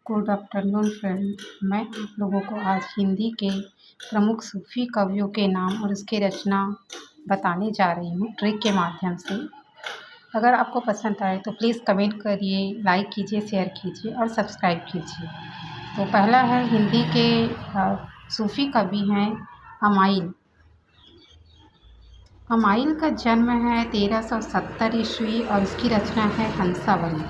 Good afternoon friend. मैं आप लोगों को आज हिंदी के प्रमुख सूफ़ी कवियों के नाम और उसकी रचना बताने जा रही हूँ ट्रिक के माध्यम से। अगर आपको पसंद आए तो प्लीज़ कमेंट करिए, लाइक कीजिए, शेयर कीजिए और सब्सक्राइब कीजिए। तो पहला है हिंदी के सूफ़ी कवि हैं हमायूं। हमायूं का जन्म है 1370 ईस्वी और उसकी रचना है हंसावली।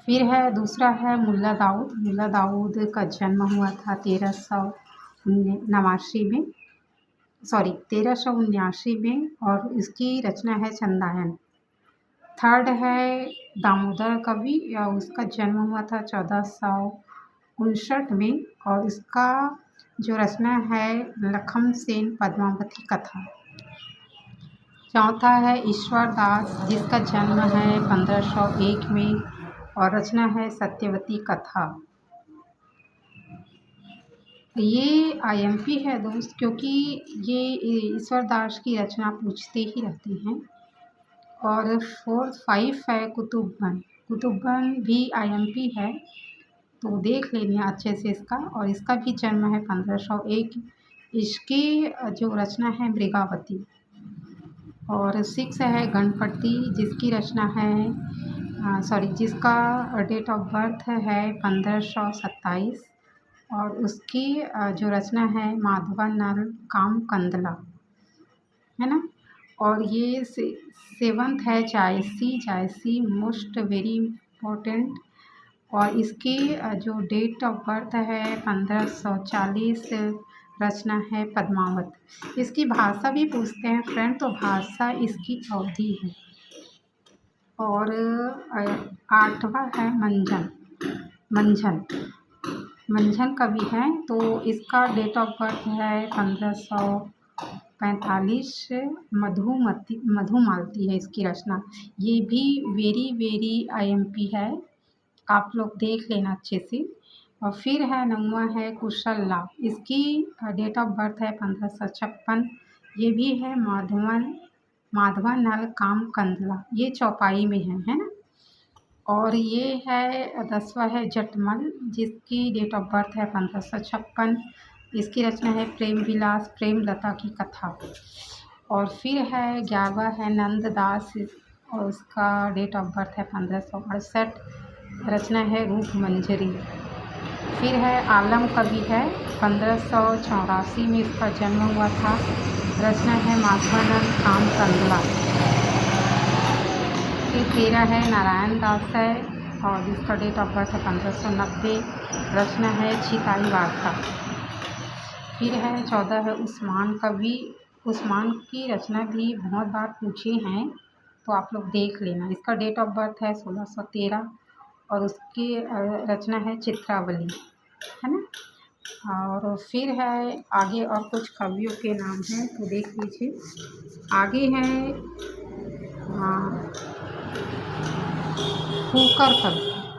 फिर है दूसरा है मुल्ला दाऊद। मुल्ला दाऊद का जन्म हुआ था 1379 में और इसकी रचना है चंदायन। थर्ड है दामोदर कवि या उसका जन्म हुआ था 1459 में और इसका जो रचना है लखन सेन पद्मावती कथा। चौथा है ईश्वर दास जिसका जन्म है 1501 में और रचना है सत्यवती कथा। ये आईएमपी है दोस्त, क्योंकि ये ईश्वर दास की रचना पूछते ही रहते हैं। और 5 है कुतुब्बन भी आईएमपी है, तो देख लेना अच्छे से इसका। और इसका भी जन्म है 1501। इसकी जो रचना है मृगावती। और 6 है गणपति जिसकी रचना है जिसका डेट ऑफ बर्थ है 1527 और उसकी जो रचना है माधवानल काम कंदला है ना। और ये 7th है जायसी मोस्ट वेरी इम्पोर्टेंट। और इसकी जो डेट ऑफ बर्थ है 1540, रचना है पद्मावत। इसकी भाषा भी पूछते हैं फ्रेंड, तो भाषा इसकी अवधी है। और 8वां है मंझन कवि है, तो इसका डेट ऑफ बर्थ है 1545। मधुमालती है इसकी रचना। ये भी वेरी आईएमपी है, आप लोग देख लेना अच्छे से। और फिर है 9वां है कुशल। इसकी डेट ऑफ बर्थ है 1556। ये भी है माधवानल काम कंदला, ये चौपाई में है ना। और ये है 10वां है जटमल जिसकी डेट ऑफ बर्थ है 1556। इसकी रचना है प्रेम विलास प्रेमलता की कथा। और फिर है 11वां है नंददास और उसका डेट ऑफ बर्थ है 1568। रचना है रूप मंजरी। फिर है आलम कवि है 1584 में इसका जन्म हुआ था। रचना है माधवानल काम कंदला। फिर 13 है नारायण दास है और जिसका डेट ऑफ बर्थ है 1590। रचना है छिताई वार्ता। फिर है 14 है उस्मान कवि। उस्मान की रचना भी बहुत बार पूछे हैं, तो आप लोग देख लेना। इसका डेट ऑफ बर्थ है 1613 और उसकी रचना है चित्रावली है ना। और फिर है आगे और कुछ कवियों के नाम हैं, तो देख लीजिए। आगे है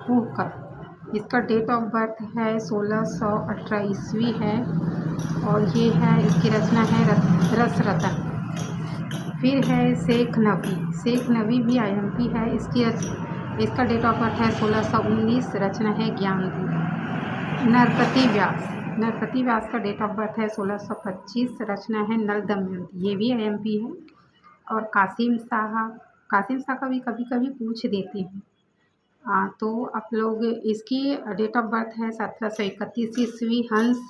फूकर। इसका डेट ऑफ बर्थ है 1618 ईस्वी है और ये है इसकी रचना है रस रतन। फिर है शेख नबी भी आईएमपी है। इसका डेट ऑफ बर्थ है 1619। रचना है ज्ञानदीप। नरपति व्यास का डेट ऑफ बर्थ है 1625। रचना है नल दमयंती, ये भी आईएमपी है। और कासिम शाह का भी कभी कभी पूछ देते हैं, तो आप लोग इसकी डेट ऑफ बर्थ है 1731 ईस्वी। हंस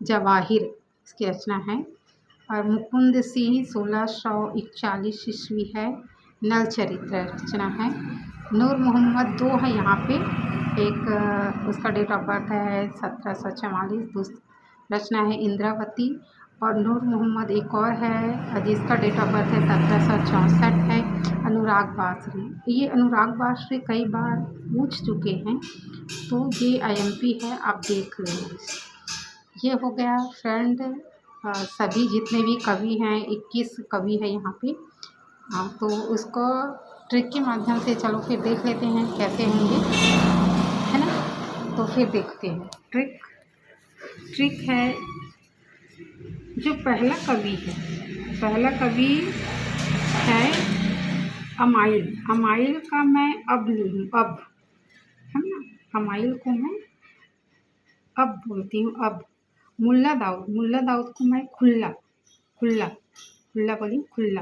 जवाहिर इसकी रचना है। और मुकुंद सिंह 1641 ईस्वी है। नल चरित्र रचना है। नूर मोहम्मद 2 है यहाँ पे, एक उसका डेट ऑफ बर्थ है 1744। रचना है इंद्रावती। और नूर मोहम्मद एक और है जिसका डेट ऑफ बर्थ है 1764 है, अनुराग बासरी। ये अनुराग बासरी कई बार पूछ चुके हैं, तो ये आईएमपी है, आप देख लेना। ये हो गया फ्रेंड सभी जितने भी कवि हैं, 21 कवि है यहाँ पे। तो उसको ट्रिक के माध्यम से चलो फिर देख लेते हैं कैसे होंगे, है ना। तो फिर देखते हैं ट्रिक है। जो पहला कवि है हमायूं का मैं अब लूँ, अब है ना। हमायूल को मैं अब बोलती हूँ अब। मुल्ला दाऊद को मैं खुल्ला खुल्ला खुल्ला बोली खुल्ला।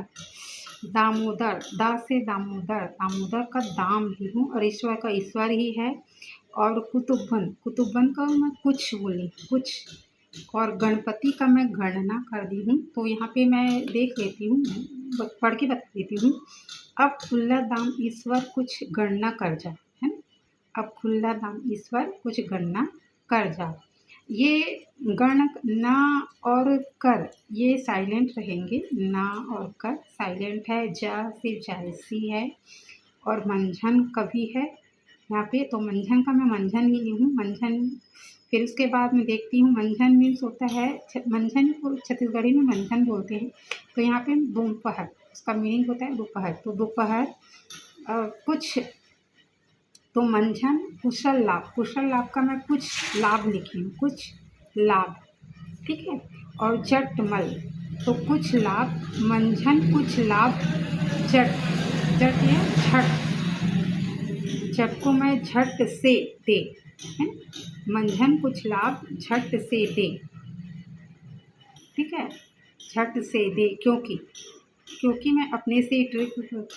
दामोदर, दा से दामोदर का दाम ही हूँ और ईश्वर का ईश्वर ही है। और कुतुबन का मैं कुछ बोली कुछ। और गणपति का मैं गणना कर दी हूँ। तो यहाँ पे मैं देख लेती हूँ, पढ़ के बता देती हूँ। अब खुल्ला दाम ईश्वर कुछ गणना कर जा, है ना। अब खुल्ला दाम ईश्वर कुछ गणना कर जा। ये गण ना और कर ये साइलेंट रहेंगे, ना और कर साइलेंट है। जा से जायसी है और मंझन कभी है यहाँ पे, तो मंझन का मैं मंझन ही ली हूँ, मंझन। फिर उसके बाद मैं देखती हूँ मंझन मीन्स होता है मंझन को छत्तीसगढ़ी में मंझन बोलते हैं। तो यहाँ पे दोपहर उसका मीनिंग होता है दोपहर। तो दोपहर कुछ, तो मंझन कुशल लाभ का मैं कुछ लाभ लिखी हूँ, कुछ लाभ, ठीक है। और जटमल तो कुछ लाभ, मंझन कुछ लाभ, जट या झट, झट को मैं झट से दे, है ना। मंझन कुछ लाभ झट से दे, ठीक है, झट से दे। क्योंकि मैं अपने से ट्रिक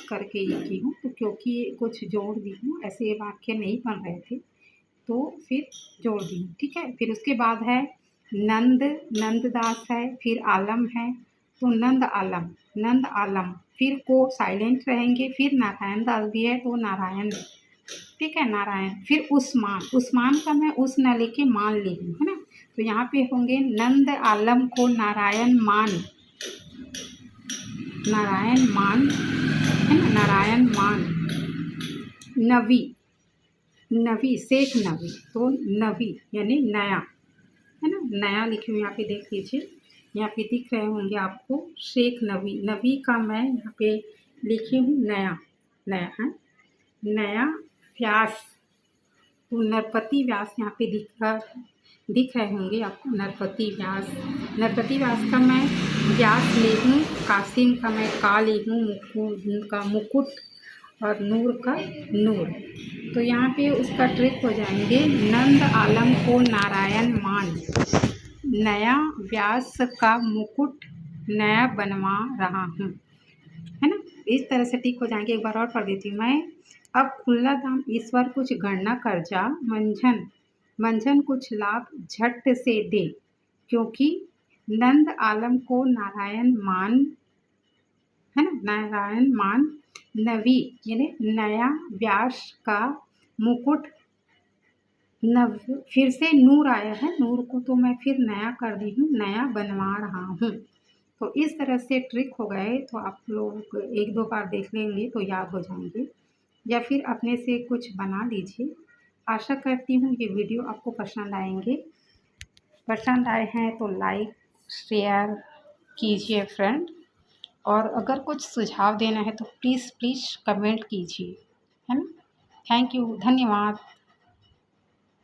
करके लिखी हूँ, तो क्योंकि कुछ जोड़ दी हूँ, ऐसे वाक्य नहीं बन रहे थे तो फिर जोड़ दी हूँ, ठीक है। फिर उसके बाद है नंददास है, फिर आलम है, तो नंद आलम। फिर को साइलेंट रहेंगे, फिर नारायण दास भी है तो नारायण, ठीक है, नारायण। फिर उस्मान का मैं उस न लेके मान ली हूँ, है ना। तो यहाँ पे होंगे नंद आलम को नारायण मान, है ना, नारायण मान। नवी शेख नवी, तो नवी यानी नया, है ना, नया लिखी हूँ। यहाँ पे देख लीजिए, यहाँ पे दिख रहे होंगे आपको शेख नवी का मैं यहाँ पे लिखी हूँ नया है, नया व्यास। तो नरपति व्यास यहाँ पे दिख रहे होंगे आपको, नरपति व्यास का मैं व्यास ले हूँ। कासिम का मैं का ले हूँ, का मुकुट, और नूर का नूर। तो यहाँ पे उसका ट्रिक हो जाएंगे, नंद आलम को नारायण मान, नया व्यास का मुकुट नया बनवा रहा हूँ, है ना। इस तरह से टिक हो जाएंगे। एक बार और पढ़ देती हूँ मैं। अब खुल्ला दाम ईश्वर कुछ गणना कर जा, मंझन कुछ लाभ झट से दे, क्योंकि नंद आलम को नारायण मान, है ना, नारायण मान। नवी यानी नया व्यास का मुकुट, नव फिर से नूर आया है, नूर को तो मैं फिर नया कर दी हूँ, नया बनवा रहा हूँ। तो इस तरह से ट्रिक हो गए, तो आप लोग एक दो बार देख लेंगे तो याद हो जाएंगे, या फिर अपने से कुछ बना लीजिए। आशा करती हूँ ये वीडियो आपको पसंद आए हैं तो लाइक शेयर कीजिए फ्रेंड, और अगर कुछ सुझाव देना है तो प्लीज़ कमेंट कीजिए, है ना। थैंक यू, धन्यवाद।